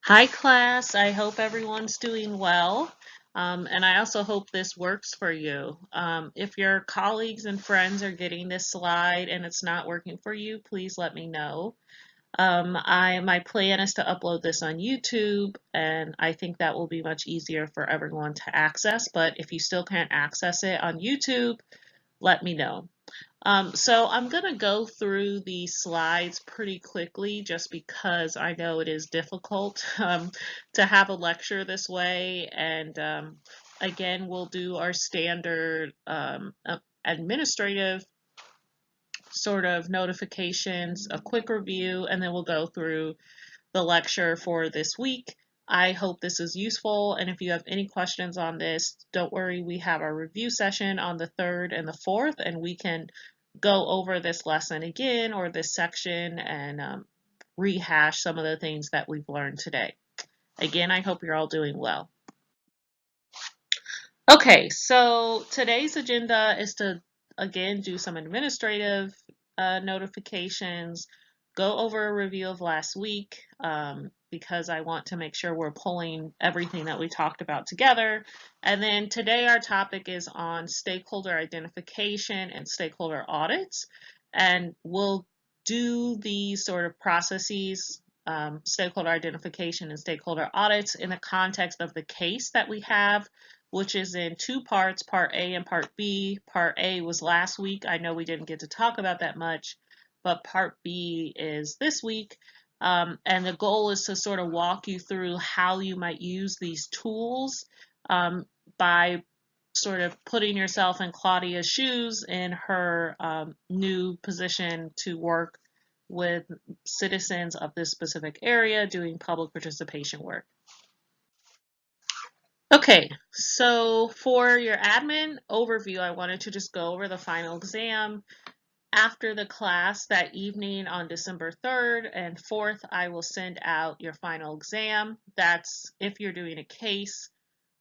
Hi, class. I hope everyone's doing well. And I also hope this works for you. If your colleagues and friends are getting this slide and it's not working for you, please let me know. My plan is to upload this on YouTube, and I think that will be much easier for everyone to access. But if you still can't access it on YouTube, let me know. So I'm going to go through the slides pretty quickly just because I know it is difficult to have a lecture this way. And again, we'll do our standard administrative sort of notifications, a quick review, and then we'll go through the lecture for this week. I hope this is useful, and if you have any questions on this, don't worry, we have our review session on the 3rd and the 4th, and we can go over this lesson again or this section and rehash some of the things that we've learned today. Again, I hope you're all doing well. Okay, so today's agenda is to again do some administrative notifications, go over a review of last week because I want to make sure we're pulling everything that we talked about together. And then today our topic is on stakeholder identification and stakeholder audits. And we'll do these sort of processes, stakeholder identification and stakeholder audits, in the context of the case that we have, which is in two parts, Part A and Part B. Part A was last week. I know we didn't get to talk about that much, but Part B is this week. And the goal is to sort of walk you through how you might use these tools by sort of putting yourself in Claudia's shoes in her new position to work with citizens of this specific area doing public participation work. Okay, so for your admin overview, I wanted to just go over the final exam. After the class that evening on December 3rd and 4th, I will send out your final exam. That's if you're doing a case.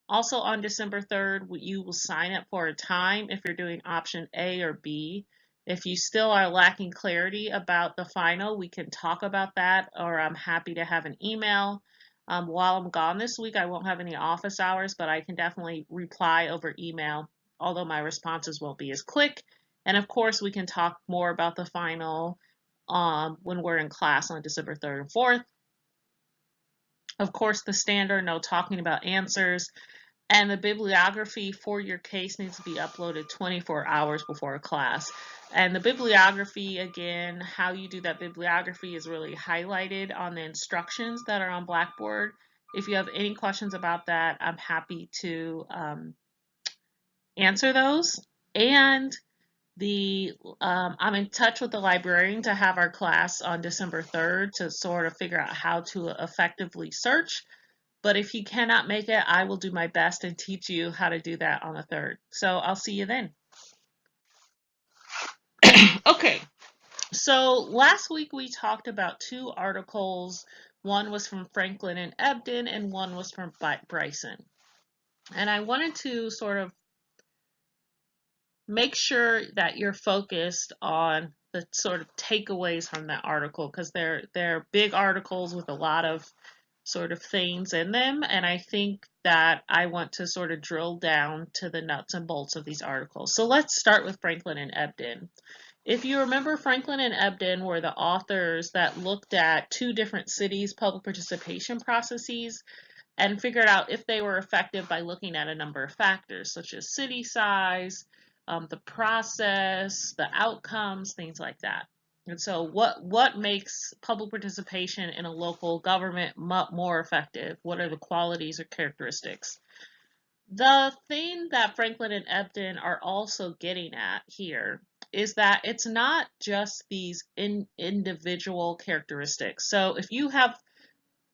Also on December 3rd, you will sign up for a time if you're doing option A or B. If you still are lacking clarity about the final, we can talk about that, or I'm happy to have an email. While I'm gone this week, I won't have any office hours, but I can definitely reply over email, although my responses won't be as quick. And of course, we can talk more about the final when we're in class on December 3rd and 4th. Of course, the standard, no talking about answers. And the bibliography for your case needs to be uploaded 24 hours before a class. And the bibliography, again, how you do that bibliography is really highlighted on the instructions that are on Blackboard. If you have any questions about that, I'm happy to answer those. And I'm in touch with the librarian to have our class on December 3rd to sort of figure out how to effectively search. But if you cannot make it, I will do my best and teach you how to do that on the 3rd. So I'll see you then. Okay, so last week we talked about two articles. One was from Franklin and Ebden, and one was from Bryson. And I wanted to sort of make sure that you're focused on the sort of takeaways from that article, because they're big articles with a lot of sort of things in them, and I think that I want to sort of drill down to the nuts and bolts of these articles. So let's start with Franklin and Ebden. If you remember, Franklin and Ebden were the authors that looked at two different cities' public participation processes and figured out if they were effective by looking at a number of factors, such as city size, the process, the outcomes, things like that. And so what makes public participation in a local government more effective? What are the qualities or characteristics? The thing that Franklin and Ebden are also getting at here is that it's not just these individual characteristics. So if you have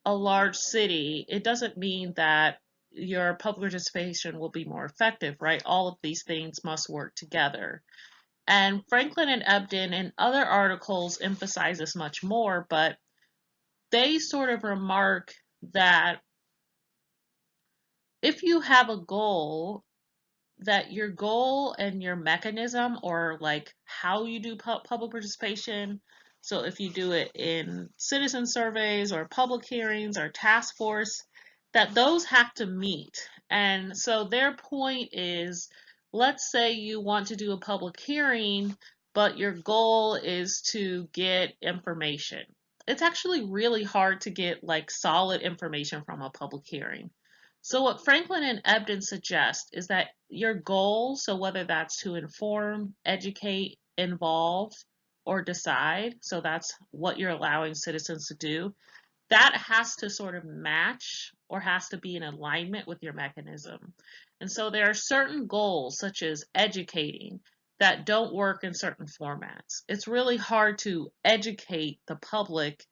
a large city, it doesn't mean that your public participation will be more effective, right? All of these things must work together. And Franklin and Ebden and other articles emphasize this much more, but they sort of remark that if you have a goal, that your goal and your mechanism, or like how you do public participation, So if you do it in citizen surveys or public hearings or task force, that those have to meet. And so their point is, let's say you want to do a public hearing, but your goal is to get information. It's actually really hard to get like solid information from a public hearing. So what Franklin and Ebden suggest is that your goal, so whether that's to inform, educate, involve, or decide, so that's what you're allowing citizens to do, that has to sort of match or has to be in alignment with your mechanism. And so there are certain goals, such as educating, that don't work in certain formats. It's really hard to educate the public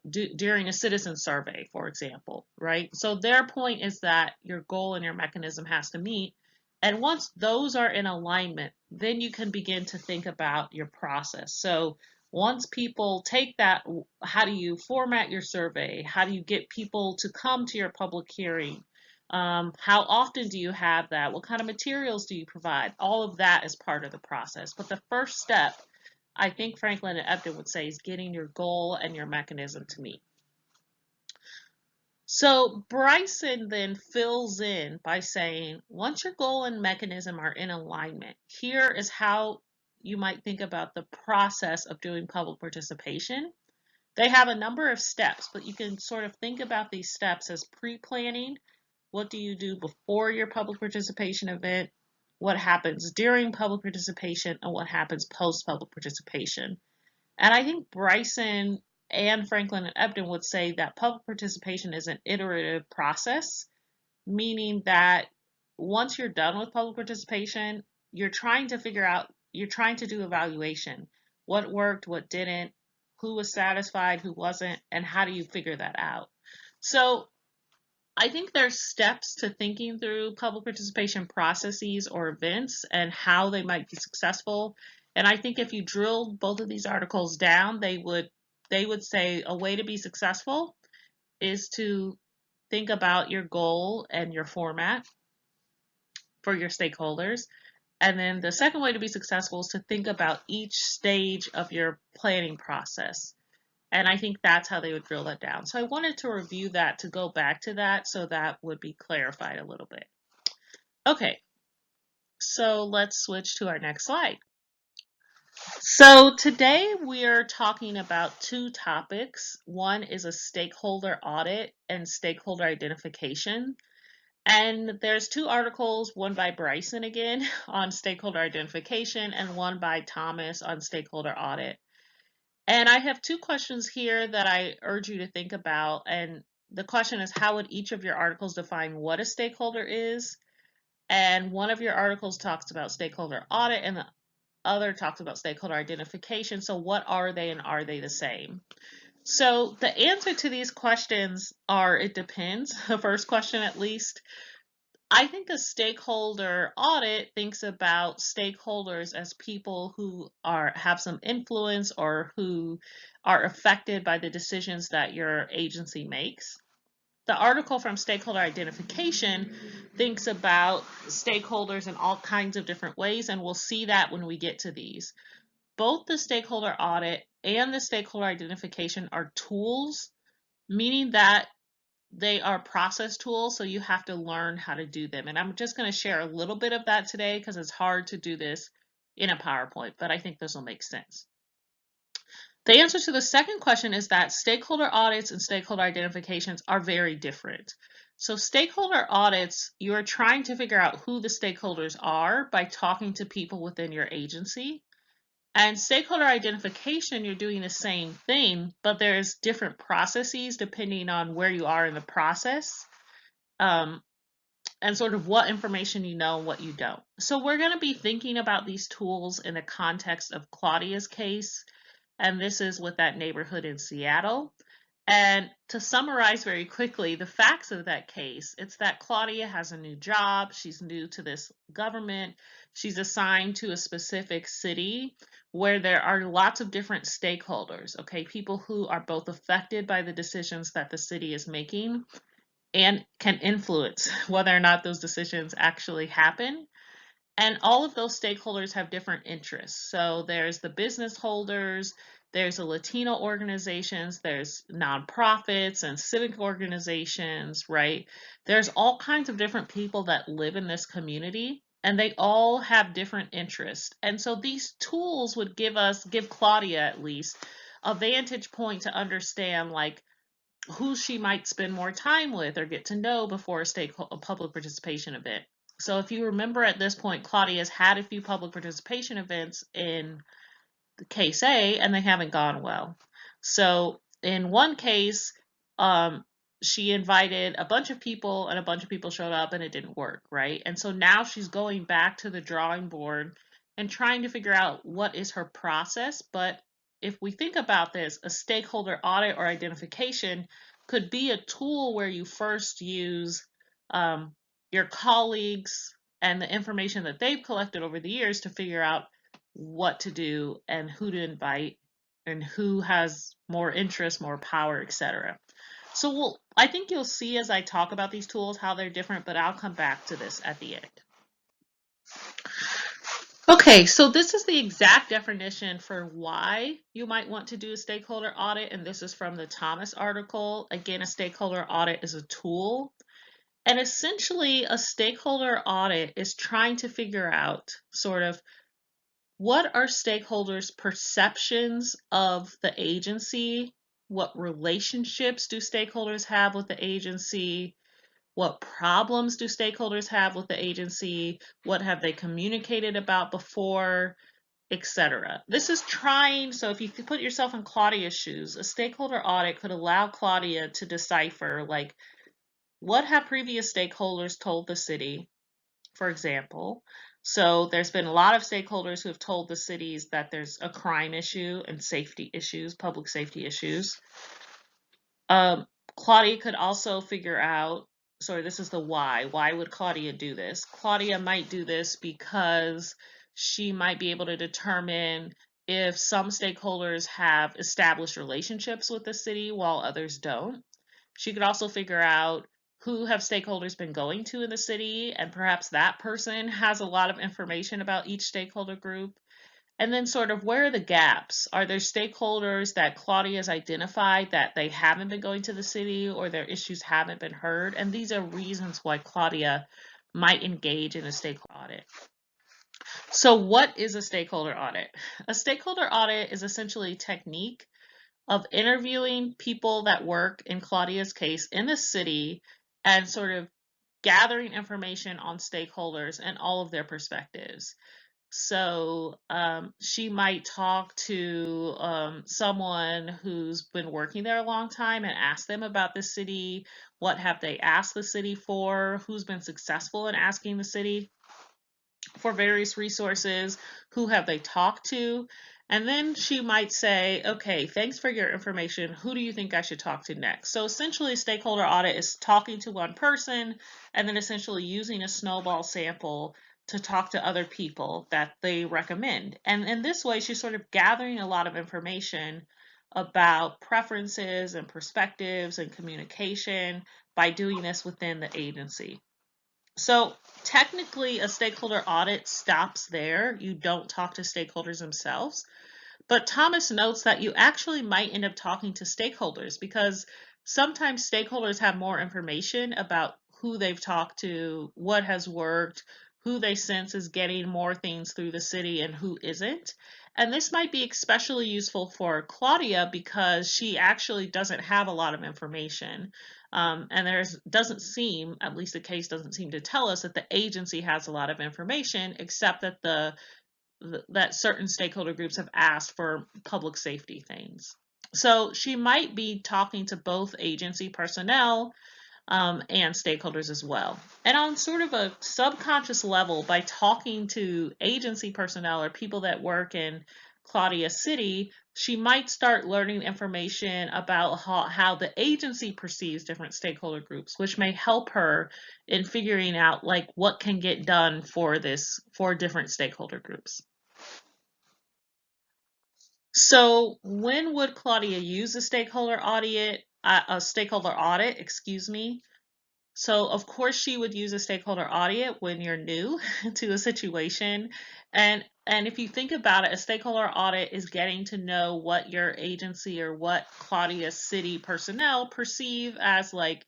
during a citizen survey, for example, right? So their point is that your goal and your mechanism has to meet. And once those are in alignment, then you can begin to think about your process. So once people take that, how do you format your survey? How do you get people to come to your public hearing? How often do you have that? What kind of materials do you provide? All of that is part of the process. But the first step, I think Franklin and Ebden would say, is getting your goal and your mechanism to meet. So Bryson then fills in by saying, once your goal and mechanism are in alignment, here is how you might think about the process of doing public participation. They have a number of steps, but you can sort of think about these steps as pre-planning. What do you do before your public participation event? What happens during public participation, and what happens post-public participation? And I think Bryson and Franklin and Ebden would say that public participation is an iterative process, meaning that once you're done with public participation, you're trying to figure out, you're trying to do evaluation. What worked, what didn't, who was satisfied, who wasn't, and how do you figure that out? So I think there's steps to thinking through public participation processes or events and how they might be successful. And I think if you drilled both of these articles down, they would say a way to be successful is to think about your goal and your format for your stakeholders. And then the second way to be successful is to think about each stage of your planning process. And I think that's how they would drill that down. So I wanted to review that to go back to that so that would be clarified a little bit. Okay, so let's switch to our next slide. So today we are talking about two topics. One is a stakeholder audit and stakeholder identification. And there's two articles, one by Bryson again on stakeholder identification and one by Thomas on stakeholder audit. And I have two questions here that I urge you to think about. And the question is, how would each of your articles define what a stakeholder is? And one of your articles talks about stakeholder audit and the other talks about stakeholder identification. So what are they and are they the same? So the answer to these questions are, it depends. The first question at least. I think a stakeholder audit thinks about stakeholders as people who have some influence or who are affected by the decisions that your agency makes. The article from stakeholder identification thinks about stakeholders in all kinds of different ways, and we'll see that when we get to these. Both the stakeholder audit and the stakeholder identification are tools, meaning that they are process tools, so you have to learn how to do them. And I'm just going to share a little bit of that today because it's hard to do this in a PowerPoint, but I think this will make sense. The answer to the second question is that stakeholder audits and stakeholder identifications are very different. So stakeholder audits, you're trying to figure out who the stakeholders are by talking to people within your agency. And stakeholder identification, you're doing the same thing, but there's different processes depending on where you are in the process, and sort of what information you know and what you don't. So we're going to be thinking about these tools in the context of Claudia's case, and this is with that neighborhood in Seattle. And to summarize very quickly the facts of that case, it's that Claudia has a new job. She's new to this government. She's assigned to a specific city where there are lots of different stakeholders, okay, people who are both affected by the decisions that the city is making and can influence whether or not those decisions actually happen. And all of those stakeholders have different interests. So there's the business holders, there's a Latino organizations, there's nonprofits and civic organizations, right? There's all kinds of different people that live in this community, and they all have different interests. And so these tools would give Claudia at least a vantage point to understand like who she might spend more time with or get to know before a public participation event. So if you remember at this point, Claudia's had a few public participation events in case A and they haven't gone well. So in one case, um, she invited a bunch of people and a bunch of people showed up and it didn't work, right? And so now she's going back to the drawing board and trying to figure out what is her process. But if we think about this, a stakeholder audit or identification could be a tool where you first use um, your colleagues and the information that they've collected over the years to figure out what to do and who to invite and who has more interest, more power, etc. So I think you'll see as I talk about these tools how they're different, but I'll come back to this at the end. Okay, so this is the exact definition for why you might want to do a stakeholder audit, and this is from the Thomas article. Again, a stakeholder audit is a tool, and essentially a stakeholder audit is trying to figure out sort of what are stakeholders' perceptions of the agency? What relationships do stakeholders have with the agency? What problems do stakeholders have with the agency? What have they communicated about before, etc. This is trying, so if you put yourself in Claudia's shoes, a stakeholder audit could allow Claudia to decipher, like, what have previous stakeholders told the city, for example. So there's been a lot of stakeholders who have told the cities that there's a crime issue and safety issues, public safety issues. Claudia could also figure out, sorry, this is the why. Why would Claudia do this? Claudia might do this because she might be able to determine if some stakeholders have established relationships with the city while others don't. She could also figure out who have stakeholders been going to in the city, and perhaps that person has a lot of information about each stakeholder group. And then sort of where are the gaps? Are there stakeholders that Claudia's identified that they haven't been going to the city or their issues haven't been heard? And these are reasons why Claudia might engage in a stakeholder audit. So what is a stakeholder audit? A stakeholder audit is essentially a technique of interviewing people that work, in Claudia's case, in the city and sort of gathering information on stakeholders and all of their perspectives. So she might talk to someone who's been working there a long time and ask them about the city. What have they asked the city for? Who's been successful in asking the city for various resources? Who have they talked to? And then she might say, okay, thanks for your information. Who do you think I should talk to next? So essentially, stakeholder audit is talking to one person and then essentially using a snowball sample to talk to other people that they recommend. And in this way, she's sort of gathering a lot of information about preferences and perspectives and communication by doing this within the agency. So technically, a stakeholder audit stops there. You don't talk to stakeholders themselves. But Thomas notes that you actually might end up talking to stakeholders because sometimes stakeholders have more information about who they've talked to, what has worked, who they sense is getting more things through the city and who isn't. And this might be especially useful for Claudia because she actually doesn't have a lot of information. And there doesn't seem, at least the case doesn't seem to tell us that the agency has a lot of information, except that that certain stakeholder groups have asked for public safety things. So she might be talking to both agency personnel and stakeholders as well. And on sort of a subconscious level, by talking to agency personnel or people that work in Claudia City, she might start learning information about how the agency perceives different stakeholder groups, which may help her in figuring out like what can get done for different stakeholder groups. So when would Claudia use a stakeholder audit, excuse me? So of course she would use a stakeholder audit when you're new to a situation. And if you think about it, a stakeholder audit is getting to know what your agency or what Claudia's city personnel perceive as like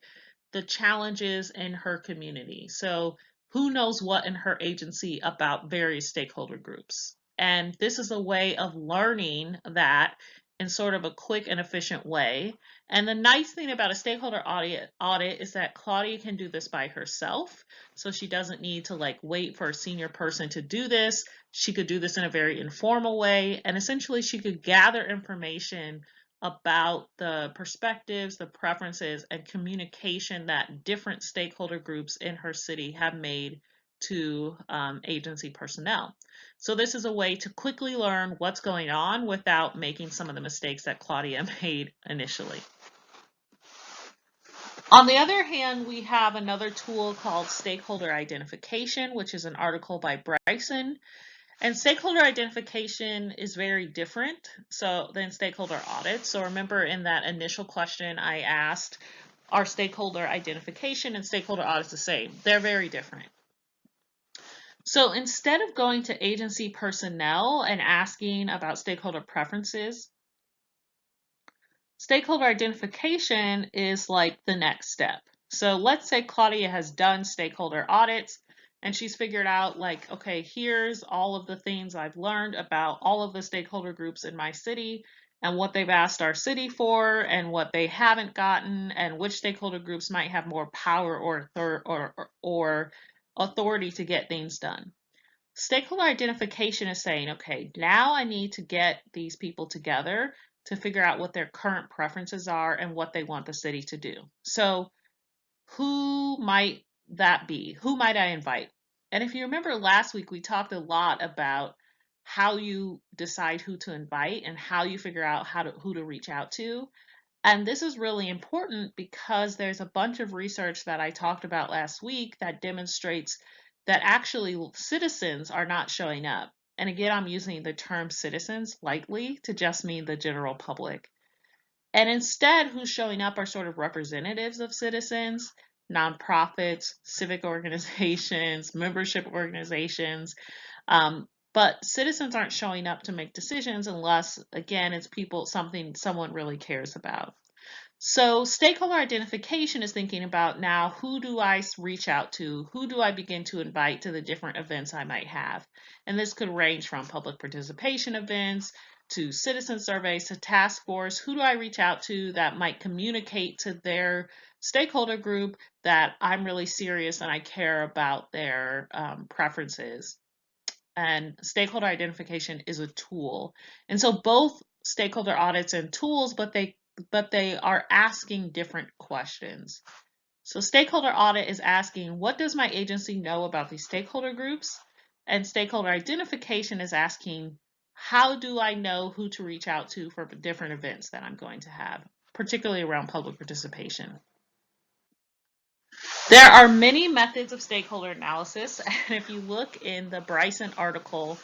the challenges in her community. So who knows what in her agency about various stakeholder groups. And this is a way of learning that in sort of a quick and efficient way. And the nice thing about a stakeholder audit is that Claudia can do this by herself. So she doesn't need to like wait for a senior person to do this. She could do this in a very informal way. And essentially she could gather information about the perspectives, the preferences, and communication that different stakeholder groups in her city have made to agency personnel. So this is a way to quickly learn what's going on without making some of the mistakes that Claudia made initially. On the other hand, we have another tool called stakeholder identification, which is an article by Bryson. And stakeholder identification is very different than stakeholder audits. So remember in that initial question I asked, are stakeholder identification and stakeholder audits the same? They're very different. So instead of going to agency personnel and asking about stakeholder preferences, stakeholder identification is like the next step. So let's say Claudia has done stakeholder audits and she's figured out like, okay, here's all of the things I've learned about all of the stakeholder groups in my city and what they've asked our city for and what they haven't gotten and which stakeholder groups might have more power or authority to get things done. Stakeholder identification is saying, okay, now I need to get these people together to figure out what their current preferences are and what they want the city to do. So who might that be? Who might I invite? And if you remember last week, we talked a lot about how you decide who to invite and how you figure out who to reach out to. And this is really important because there's a bunch of research that I talked about last week that demonstrates that actually citizens are not showing up. And again, I'm using the term citizens lightly to just mean the general public. And instead, who's showing up are sort of representatives of citizens, nonprofits, civic organizations, membership organizations. But citizens aren't showing up to make decisions unless, again, it's someone really cares about. So stakeholder identification is thinking about now, who do I reach out to? Who do I begin to invite to the different events I might have? And this could range from public participation events to citizen surveys to task force. Who do I reach out to that might communicate to their stakeholder group that I'm really serious and I care about their preferences? And stakeholder identification is a tool. And so both stakeholder audits and tools, but they are asking different questions. So stakeholder audit is asking, what does my agency know about these stakeholder groups? And stakeholder identification is asking, how do I know who to reach out to for different events that I'm going to have, particularly around public participation? There are many methods of stakeholder analysis, and if you look in the Bryson article,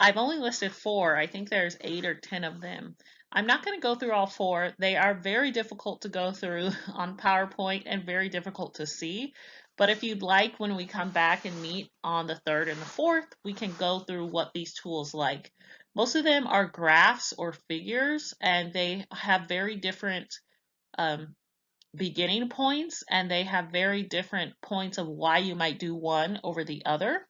I've only listed 4. I think there's 8 or 10 of them. I'm not going to go through all 4. They are very difficult to go through on PowerPoint and very difficult to see. But if you'd like, when we come back and meet on the 3rd and the 4th, we can go through what these tools like. Most of them are graphs or figures, and they have very different beginning points, and they have very different points of why you might do one over the other.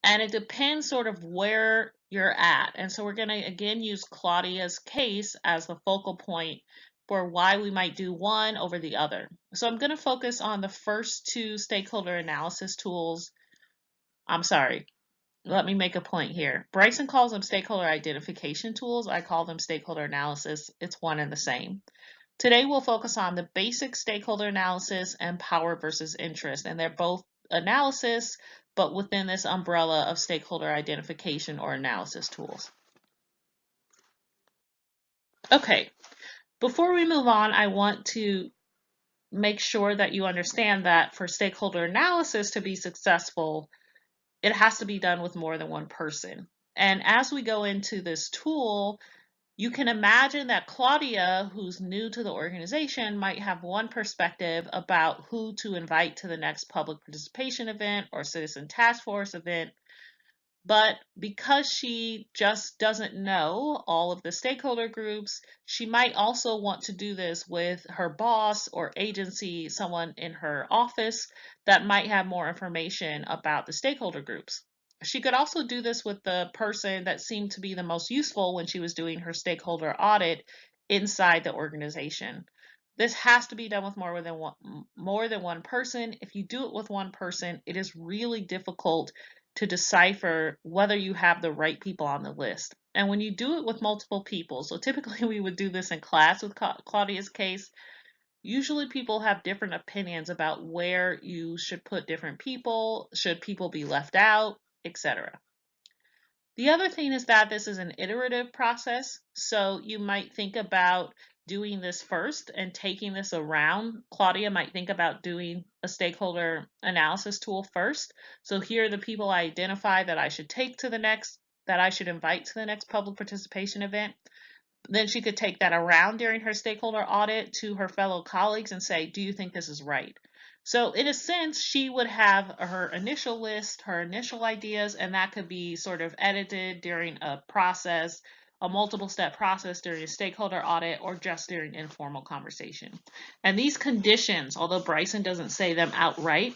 And it depends sort of where you're at. And so we're going to again use Claudia's case as the focal point for why we might do one over the other. So I'm going to focus on the first 2 stakeholder analysis tools. I'm sorry, let me make a point here. Bryson calls them stakeholder identification tools. I call them stakeholder analysis. It's one and the same. Today we'll focus on the basic stakeholder analysis and power versus interest, and they're both analysis, but within this umbrella of stakeholder identification or analysis tools. Okay, before we move on, I want to make sure that you understand that for stakeholder analysis to be successful, it has to be done with more than one person. And as we go into this tool, You can imagine that Claudia, who's new to the organization, might have one perspective about who to invite to the next public participation event or citizen task force event. But because she just doesn't know all of the stakeholder groups, she might also want to do this with her boss or agency, someone in her office that might have more information about the stakeholder groups. She could also do this with the person that seemed to be the most useful when she was doing her stakeholder audit inside the organization. This has to be done with more than one person. If you do it with one person, it is really difficult to decipher whether you have the right people on the list. And when you do it with multiple people, so typically we would do this in class with Claudia's case, usually people have different opinions about where you should put different people, should people be left out, etc. The other thing is that this is an iterative process, so you might think about doing this first and taking this around. Claudia might think about doing a stakeholder analysis tool first. So here are the people I identify that I should take to the next, that I should invite to the next public participation event. Then she could take that around during her stakeholder audit to her fellow colleagues and say, do you think this is right? So in a sense, she would have her initial list, her initial ideas, and that could be sort of edited during a process, a multiple step process during a stakeholder audit, or just during informal conversation. And these conditions, although Bryson doesn't say them outright,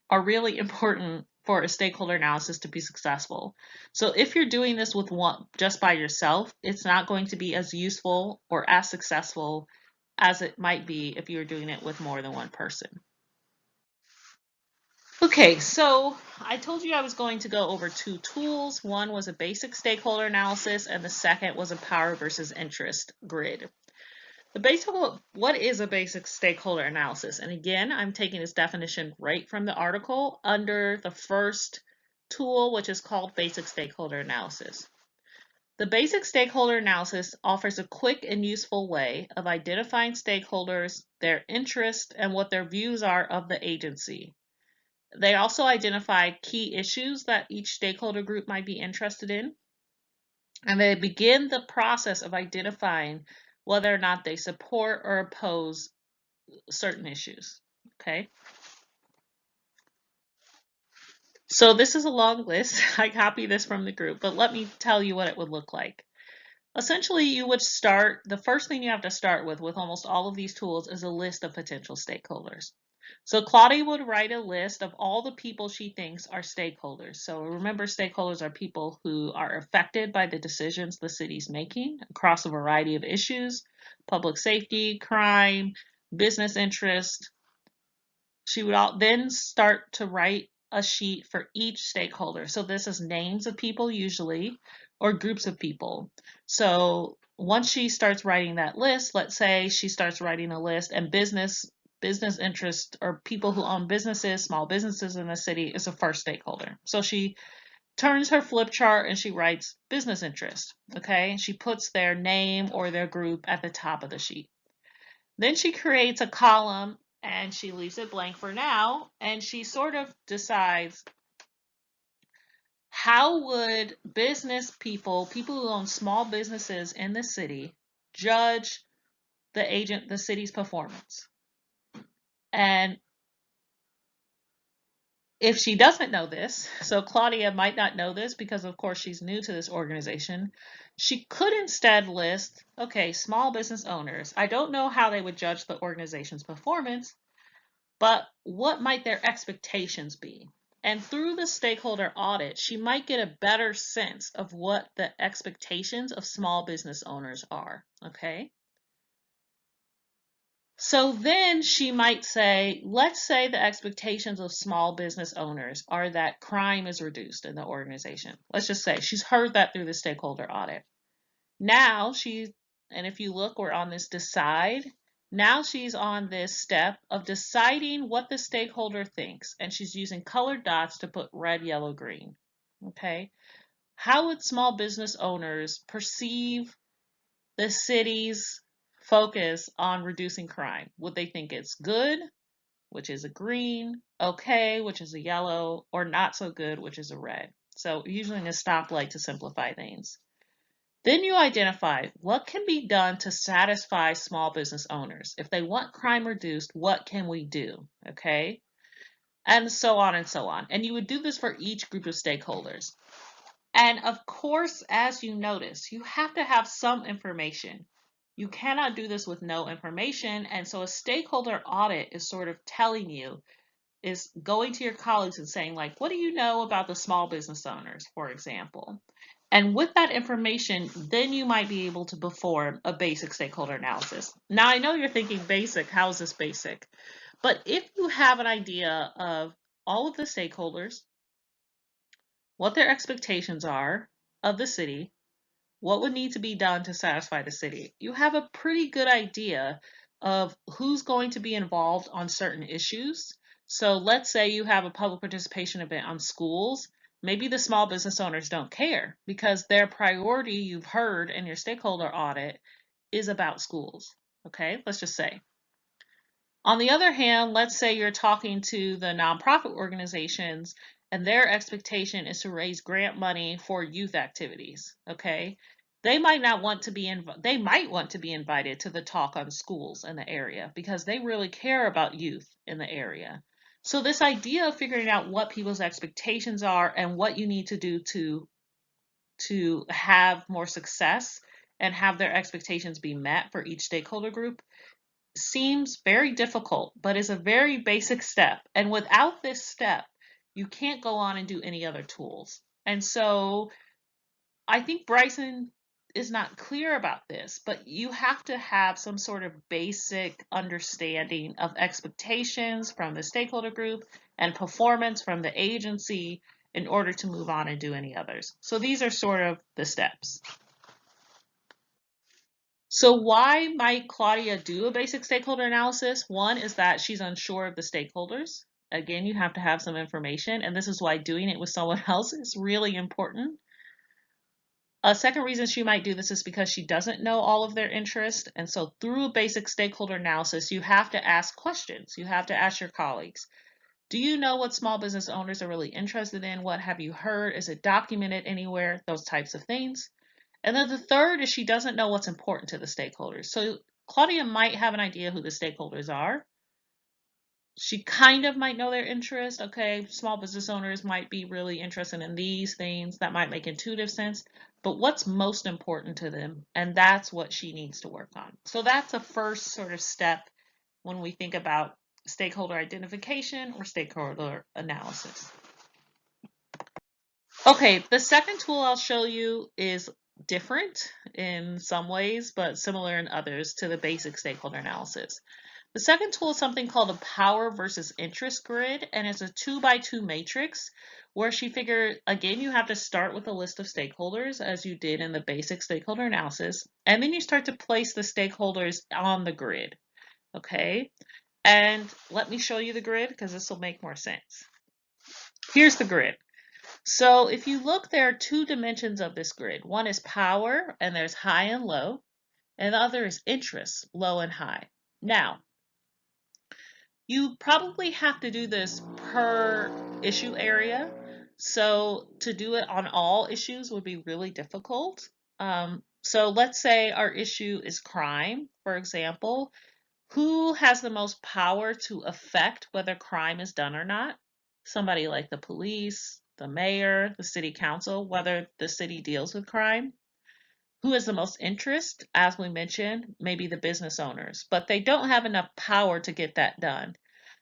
are really important for a stakeholder analysis to be successful. So if you're doing this with one just by yourself, it's not going to be as useful or as successful as it might be if you're doing it with more than one person. Okay, so I told you I was going to go over two tools. One was a basic stakeholder analysis, and the second was a power versus interest grid. What is a basic stakeholder analysis? And again, I'm taking this definition right from the article under the first tool, which is called basic stakeholder analysis. The basic stakeholder analysis offers a quick and useful way of identifying stakeholders, their interests, and what their views are of the agency. They also identify key issues that each stakeholder group might be interested in, and they begin the process of identifying whether or not they support or oppose certain issues. Okay. So this is a long list. I copied this from the group, but let me tell you what it would look like. Essentially, you would start, the first thing you have to start with almost all of these tools is a list of potential stakeholders. So Claudia would write a list of all the people she thinks are stakeholders. So remember, stakeholders are people who are affected by the decisions the city's making across a variety of issues: public safety, crime, business interest. She would then start to write a sheet for each stakeholder. So this is names of people usually, or groups of people. So once she starts writing that list, let's say she starts writing a list and business interest or people who own businesses, small businesses in the city is a first stakeholder. So she turns her flip chart and she writes business interest. Okay. She puts their name or their group at the top of the sheet. Then she creates a column and she leaves it blank for now, and she sort of decides how would business people who own small businesses in the city, judge the city's performance. And if she doesn't know this, so Claudia might not know this because of course she's new to this organization, she could instead list, okay, small business owners. I don't know how they would judge the organization's performance, but what might their expectations be? And through the stakeholder audit, she might get a better sense of what the expectations of small business owners are, okay? So then she might say, let's say the expectations of small business owners are that crime is reduced in the organization. Let's just say she's heard that through the stakeholder audit. Now and if you look, we're on this decide. Now she's on this step of deciding what the stakeholder thinks, and she's using colored dots to put red, yellow, green. Okay. How would small business owners perceive the city's focus on reducing crime? Would they think it's good, which is a green, okay, which is a yellow, or not so good, which is a red? So using a stoplight to simplify things. Then you identify what can be done to satisfy small business owners. If they want crime reduced, what can we do? Okay. And so on and so on. And you would do this for each group of stakeholders. And of course, as you notice, you have to have some information. You cannot do this with no information. And so a stakeholder audit is sort of telling you, is going to your colleagues and saying, like, what do you know about the small business owners, for example? And with that information, then you might be able to perform a basic stakeholder analysis. Now, I know you're thinking basic, how is this basic? But if you have an idea of all of the stakeholders, what their expectations are of the city, what would need to be done to satisfy the city, you have a pretty good idea of who's going to be involved on certain issues. So let's say you have a public participation event on schools. Maybe the small business owners don't care because their priority, you've heard in your stakeholder audit, is about schools. Okay, let's just say. On the other hand, let's say you're talking to the nonprofit organizations and their expectation is to raise grant money for youth activities, okay? They might not want to be they might want to be invited to the talk on schools in the area because they really care about youth in the area. So this idea of figuring out what people's expectations are and what you need to do to have more success and have their expectations be met for each stakeholder group seems very difficult, but is a very basic step. And without this step, you can't go on and do any other tools. And so I think Bryson is not clear about this, but you have to have some sort of basic understanding of expectations from the stakeholder group and performance from the agency in order to move on and do any others. So these are sort of the steps. So why might Claudia do a basic stakeholder analysis? One is that she's unsure of the stakeholders. Again, you have to have some information, and this is why doing it with someone else is really important. A second reason she might do this is because she doesn't know all of their interest. And so through a basic stakeholder analysis, you have to ask questions. You have to ask your colleagues, do you know what small business owners are really interested in? What have you heard? Is it documented anywhere? Those types of things. And then the third is she doesn't know what's important to the stakeholders. So Claudia might have an idea who the stakeholders are. She kind of might know their interest. Okay, small business owners might be really interested in these things. That might make intuitive sense. But what's most important to them? And that's what she needs to work on. So that's a first sort of step when we think about stakeholder identification or stakeholder analysis. Okay, the second tool I'll show you is different in some ways, but similar in others to the basic stakeholder analysis. The second tool is something called a power versus interest grid, and it's a 2x2 matrix where she figured, again, you have to start with a list of stakeholders as you did in the basic stakeholder analysis, and then you start to place the stakeholders on the grid, okay? And let me show you the grid because this will make more sense. Here's the grid. So if you look, there are two dimensions of this grid. One is power, and there's high and low, and the other is interest, low and high. Now, you probably have to do this per issue area. So to do it on all issues would be really difficult. So let's say our issue is crime, for example. Who has the most power to affect whether crime is done or not? Somebody like the police, the mayor, the city council, whether the city deals with crime. Who has the most interest? As we mentioned, maybe the business owners, but they don't have enough power to get that done.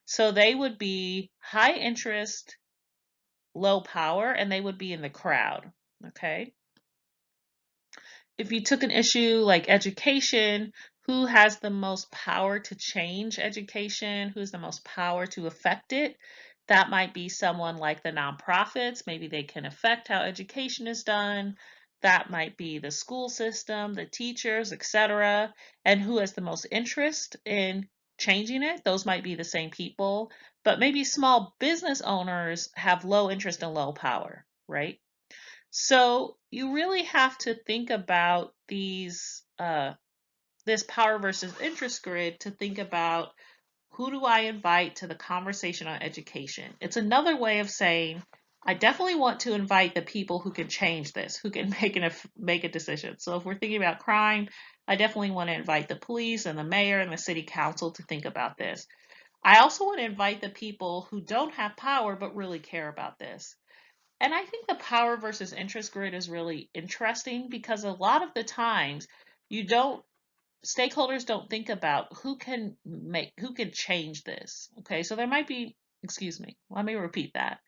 So they would be high interest, low power, and they would be in the crowd. Okay. If you took an issue like education, who has the most power to change education? Who's the most power to affect it? That might be someone like the nonprofits. Maybe they can affect how education is done. That might be the school system, the teachers, etc. And who has the most interest in changing it? Those might be the same people. But maybe small business owners have low interest and low power, right? So you really have to think about these this power versus interest grid to think about who do I invite to the conversation on education. It's another way of saying I definitely want to invite the people who can change this, who can make a decision. So if we're thinking about crime, I definitely want to invite the police and the mayor and the city council to think about this. I also want to invite the people who don't have power but really care about this. And I think the power versus interest grid is really interesting because a lot of the times you don't stakeholders don't think about who can change this. Okay, so there might be, excuse me, let me repeat that.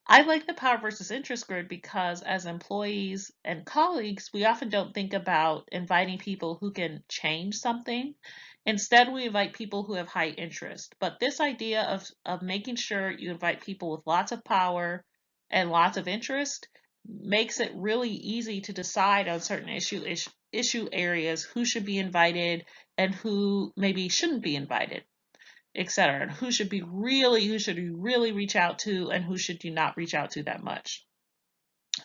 I like the power versus interest grid because as employees and colleagues, we often don't think about inviting people who can change something. Instead, we invite people who have high interest. But this idea of making sure you invite people with lots of power and lots of interest makes it really easy to decide on certain issue areas who should be invited and who maybe shouldn't be invited, etc. And who should you really reach out to and who should you not reach out to that much.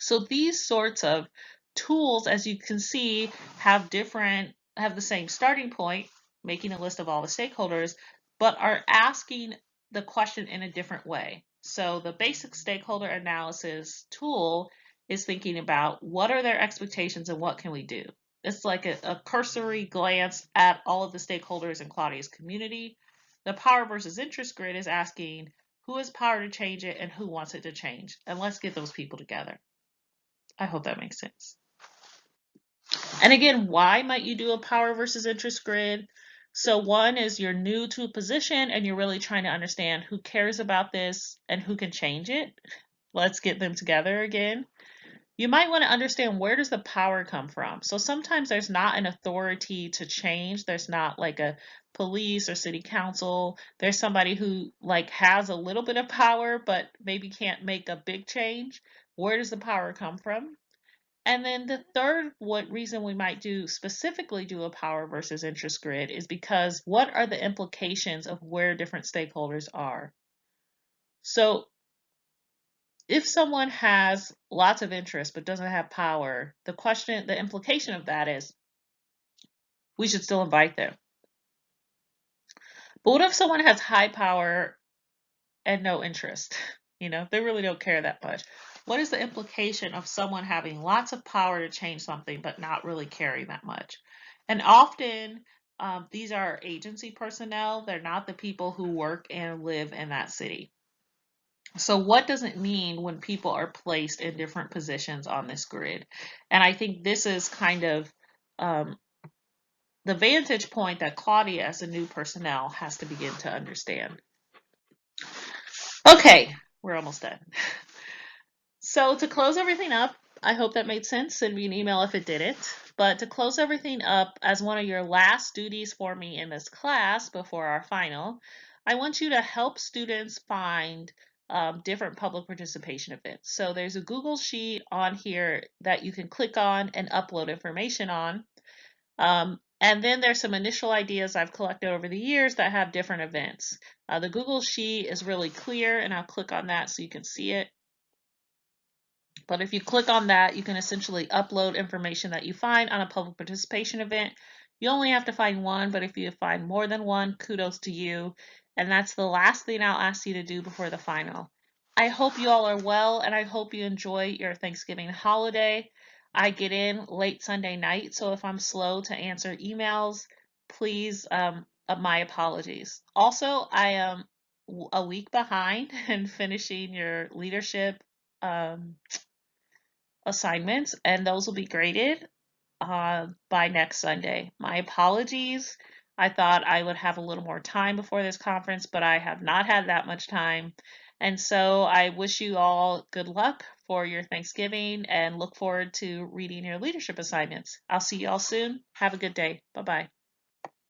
So these sorts of tools, as you can see, have the same starting point, making a list of all the stakeholders, but are asking the question in a different way. So the basic stakeholder analysis tool is thinking about what are their expectations and what can we do. It's like a cursory glance at all of the stakeholders in Claudia's community. The power versus interest grid is asking who has power to change it and who wants it to change. And let's get those people together. I hope that makes sense. And again, why might you do a power versus interest grid? So one is you're new to a position and you're really trying to understand who cares about this and who can change it. Let's get them together again. You might want to understand, where does the power come from? So sometimes there's not an authority to change. There's not like a police or city council. There's somebody who like has a little bit of power but maybe can't make a big change. Where does the power come from? And then the third reason we might specifically do a power versus interest grid is because what are the implications of where different stakeholders are? So if someone has lots of interest but doesn't have power, the implication of that is we should still invite them. But what if someone has high power and no interest? They really don't care that much. What is the implication of someone having lots of power to change something but not really caring that much? And often these are agency personnel. They're not the people who work and live in that city. So what does it mean when people are placed in different positions on this grid? And I think this is kind of the vantage point that Claudia, as a new personnel, has to begin to understand. Okay, we're almost done. So to close everything up, I hope that made sense. Send me an email if it didn't. But to close everything up, as one of your last duties for me in this class before our final, I want you to help students find different public participation events. So there's a Google Sheet on here that you can click on and upload information on. And then there's some initial ideas I've collected over the years that have different events. The Google Sheet is really clear, and I'll click on that so you can see it. But if you click on that, you can essentially upload information that you find on a public participation event. You only have to find one, but if you find more than one, kudos to you. And that's the last thing I'll ask you to do before the final. I hope you all are well, and I hope you enjoy your Thanksgiving holiday. I get in late Sunday night, so if I'm slow to answer emails, please, my apologies. Also, I am a week behind in finishing your leadership assignments, and those will be graded by next Sunday. My apologies. I thought I would have a little more time before this conference, but I have not had that much time. And so I wish you all good luck for your Thanksgiving and look forward to reading your leadership assignments. I'll see you all soon. Have a good day. Bye-bye.